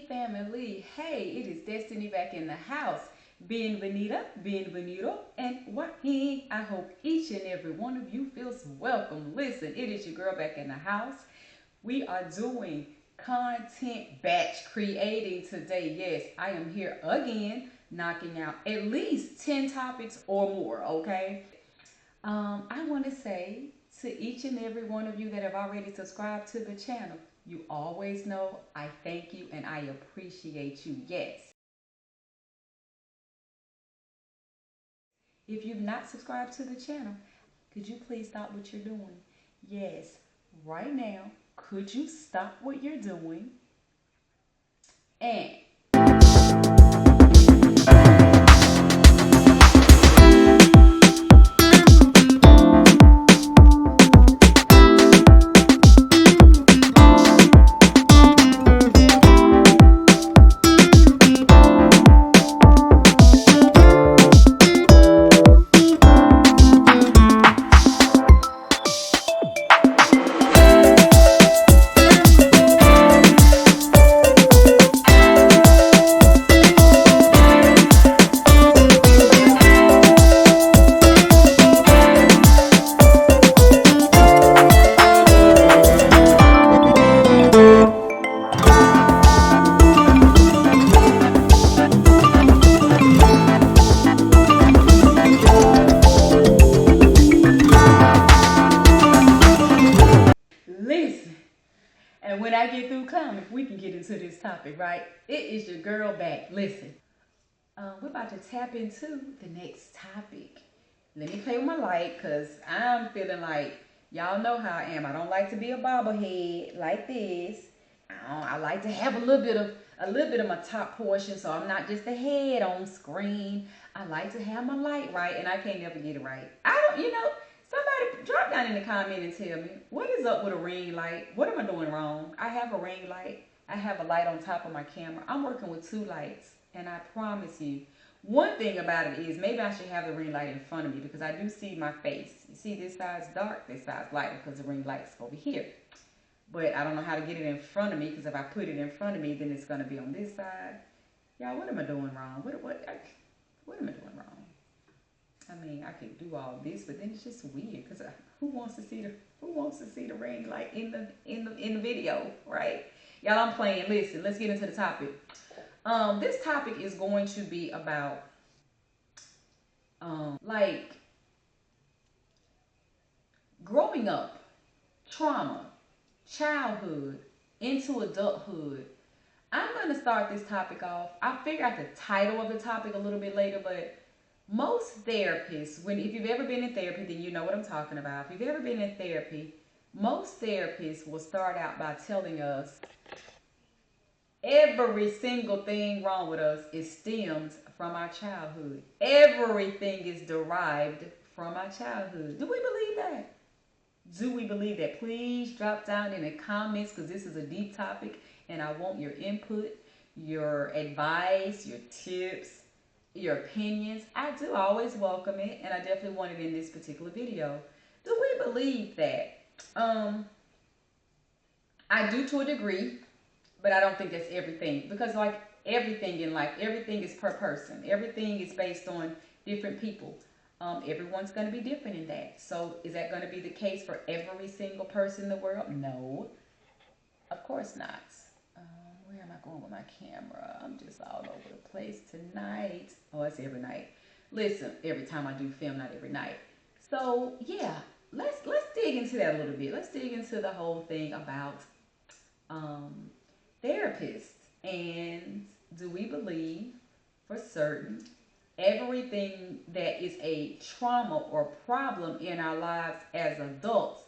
family. Hey, it is Destiny back in the house. Bienvenido, and Joaquin. I hope each and every one of you feels welcome. Listen, it is your girl back in the house. We are doing content batch creating today. Yes, I am here again, knocking out at least 10 topics or more, okay? I want to say to each and every one of you that have already subscribed to the channel, you always know I thank you and I appreciate you. Yes. If you've not subscribed to the channel, could you please stop what you're doing? Yes, right now, could you stop what you're doing and listen. And when I get through coming, we can get into this topic, right? It is your girl back. Listen, we're about to tap into the next topic. Let me play with my light because I'm feeling like y'all know how I am. I don't like to be a bobblehead like this. I like to have a little bit of my top portion, so I'm not just the head on screen. I like to have my light right, and I can't never get it right. I don't, somebody drop down in the comment and tell me what is up with a ring light. What am I doing wrong? I have a ring light. I have a light on top of my camera. I'm working with two lights, and I promise you, one thing about it is maybe I should have the ring light in front of me because I do see my face. You see this side's dark, this side's light because the ring light's over here. But I don't know how to get it in front of me because if I put it in front of me, then it's going to be on this side. Y'all, what am I doing wrong? What am I doing wrong? I mean, I could do all this, but then it's just weird because who wants to see the ring light in the video, right? Y'all, I'm playing. Listen, let's get into the topic. This topic is going to be about like growing up, trauma, childhood into adulthood. I'm going to start this topic off. I'll figure out the title of the topic a little bit later, but most therapists, if you've ever been in therapy, then you know what I'm talking about. If you've ever been in therapy, most therapists will start out by telling us every single thing wrong with us is stemmed from our childhood. Everything is derived from our childhood. Do we believe that? Do we believe that? Please drop down in the comments because this is a deep topic and I want your input, your advice, your tips, your opinions. I do always welcome it and I definitely want it in this particular video. Do we believe that? I do to a degree, but I don't think that's everything because like everything in life, everything is per person. Everything is based on different people. Everyone's going to be different in that. So is that going to be the case for every single person in the world? No, of course not. Where am I going with my camera? I'm just all over the place tonight. Oh, it's every night. Listen, every time I do film, not every night. So yeah, let's dig into that a little bit. Let's dig into the whole thing about therapists and do we believe for certain everything that is a trauma or problem in our lives as adults,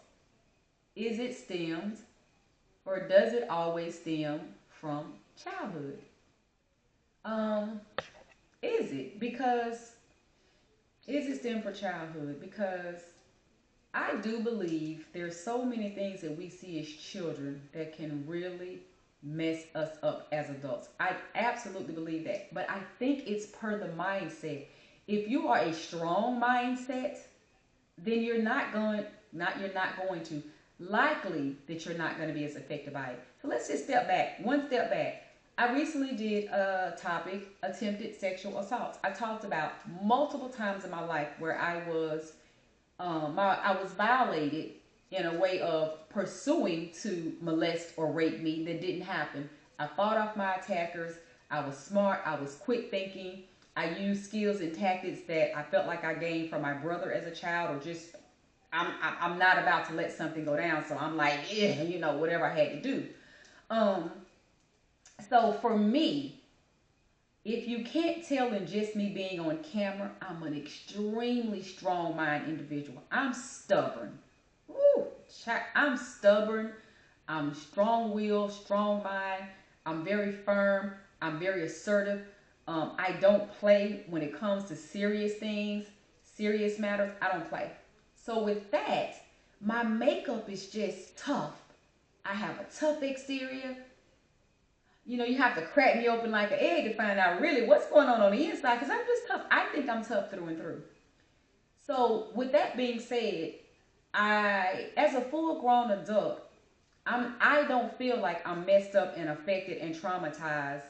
is it stemmed or does it always stem from childhood? Is it? Because is it stem from childhood? Because I do believe there's so many things that we see as children that can really mess us up as adults. I absolutely believe that. But I think it's per the mindset. If you are a strong mindset, then you're not going to likely that you're not going to be as affected by it. So let's just step back, one step back. I recently did a topic, attempted sexual assault. I talked about multiple times in my life where I was violated in a way of pursuing to molest or rape me that didn't happen. I fought off my attackers. I was smart. I was quick thinking. I used skills and tactics that I felt like I gained from my brother as a child, or just I'm not about to let something go down, so I'm like, yeah, whatever I had to do. Um, so for me, if you can't tell in just me being on camera, I'm an extremely strong-minded individual. I'm stubborn. Woo, I'm stubborn. I'm strong-willed, strong mind. I'm very firm. I'm very assertive. I don't play when it comes to serious things, serious matters. I don't play. So with that, my makeup is just tough. I have a tough exterior. You have to crack me open like an egg to find out really what's going on the inside, because I'm just tough. I think I'm tough through and through. So with that being said, as a full-grown adult, I don't feel like I'm messed up and affected and traumatized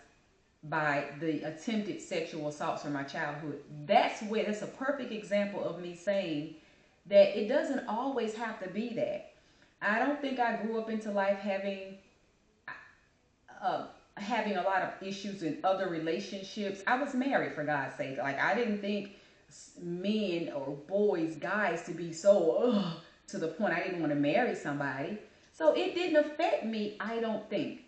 by the attempted sexual assaults from my childhood. That's a perfect example of me saying that it doesn't always have to be that. I don't think I grew up into life uh, having a lot of issues in other relationships. I was married, for God's sake. Like, I didn't think men or boys, guys, to be so to the point I didn't want to marry somebody. So it didn't affect me, I don't think.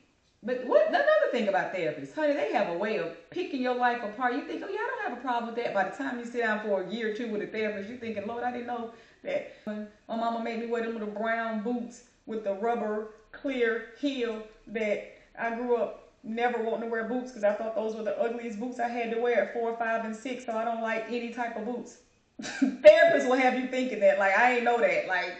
But another thing about therapists, honey, they have a way of picking your life apart. You think, oh yeah, I don't have a problem with that. By the time you sit down for a year or two with a therapist, you're thinking, Lord, I didn't know that when my mama made me wear them little brown boots with the rubber clear heel, that I grew up never wanting to wear boots because I thought those were the ugliest boots I had to wear at 4, 5, and 6. So I don't like any type of boots. Therapists will have you thinking that, like, I ain't know that, like.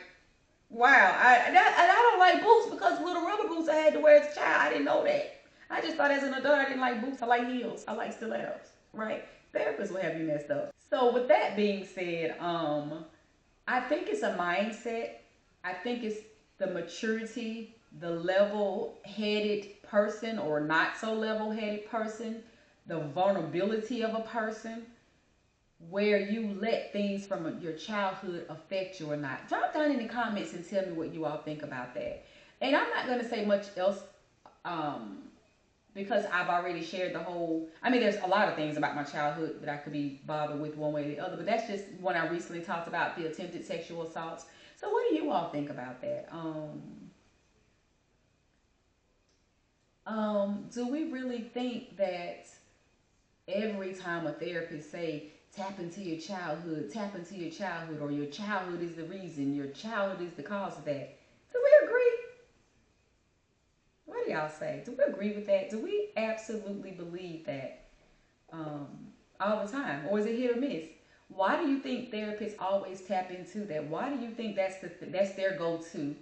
Wow, and I don't like boots because little rubber boots I had to wear as a child. I didn't know that. I just thought as an adult I didn't like boots. I like heels. I like stilettos, right? Therapists will have you messed up. So with that being said, I think it's a mindset. I think it's the maturity, the level-headed person or not so level-headed person, the vulnerability of a person, where you let things from your childhood affect you or not. Drop down in the comments and tell me what you all think about that. And I'm not going to say much else because I've already shared the whole. I mean, there's a lot of things about my childhood that I could be bothered with one way or the other, but that's just when I recently talked about the attempted sexual assaults. So what do you all think about that? Do we really think that every time a therapist say, tap into your childhood, or your childhood is the reason, your childhood is the cause of that? Do we agree? What do y'all say? Do we agree with that? Do we absolutely believe that all the time? Or is it hit or miss? Why do you think therapists always tap into that? Why do you think that's their go-to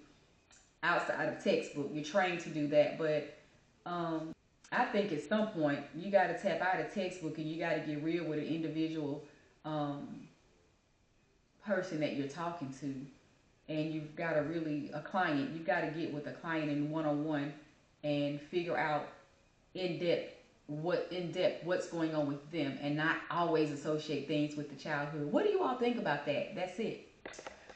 outside of textbook? You're trained to do that, but I think at some point you got to tap out of textbook and you got to get real with an individual person that you're talking to, and you've got to you've got to get with a client in one-on-one and figure out in depth what's going on with them, and not always associate things with the childhood. What do you all think about that? That's it.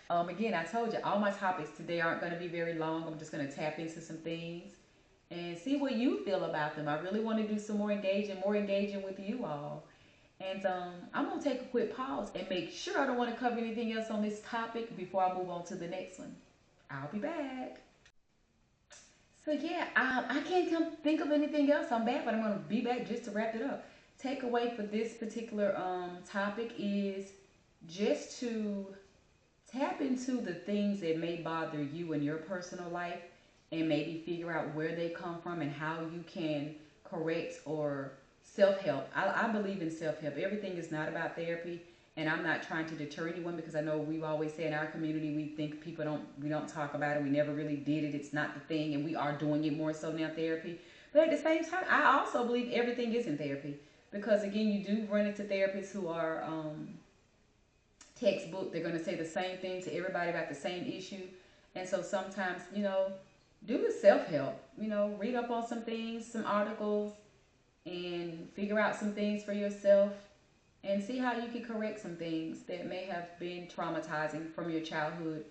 Again, I told you all my topics today aren't going to be very long. I'm just going to tap into some things and see what you feel about them. I really want to do some more engaging with you all. And I'm going to take a quick pause and make sure I don't want to cover anything else on this topic before I move on to the next one. I'll be back. So yeah, I can't think of anything else. I'm back, but I'm going to be back just to wrap it up. Takeaway for this particular topic is just to tap into the things that may bother you in your personal life, and maybe figure out where they come from and how you can correct or self-help. I believe in self-help. Everything is not about therapy, and I'm not trying to deter anyone, because I know we've always said in our community we think we don't talk about it. We never really did it. It's not the thing, and we are doing it more so now, therapy. But at the same time, I also believe everything is in therapy, because again, you do run into therapists who are textbook. They're going to say the same thing to everybody about the same issue, and so sometimes do the self-help, read up on some things, some articles, and figure out some things for yourself and see how you can correct some things that may have been traumatizing from your childhood,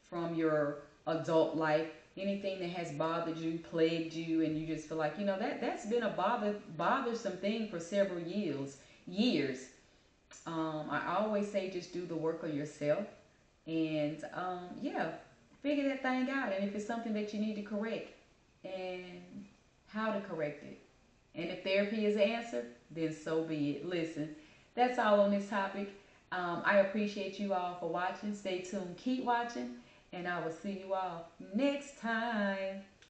from your adult life, anything that has bothered you, plagued you, and you just feel like, that's been a bothersome thing for several years. I always say just do the work on yourself and yeah, figure that thing out. And if it's something that you need to correct, and how to correct it. And if therapy is the answer, then so be it. Listen, that's all on this topic. I appreciate you all for watching. Stay tuned. Keep watching. And I will see you all next time.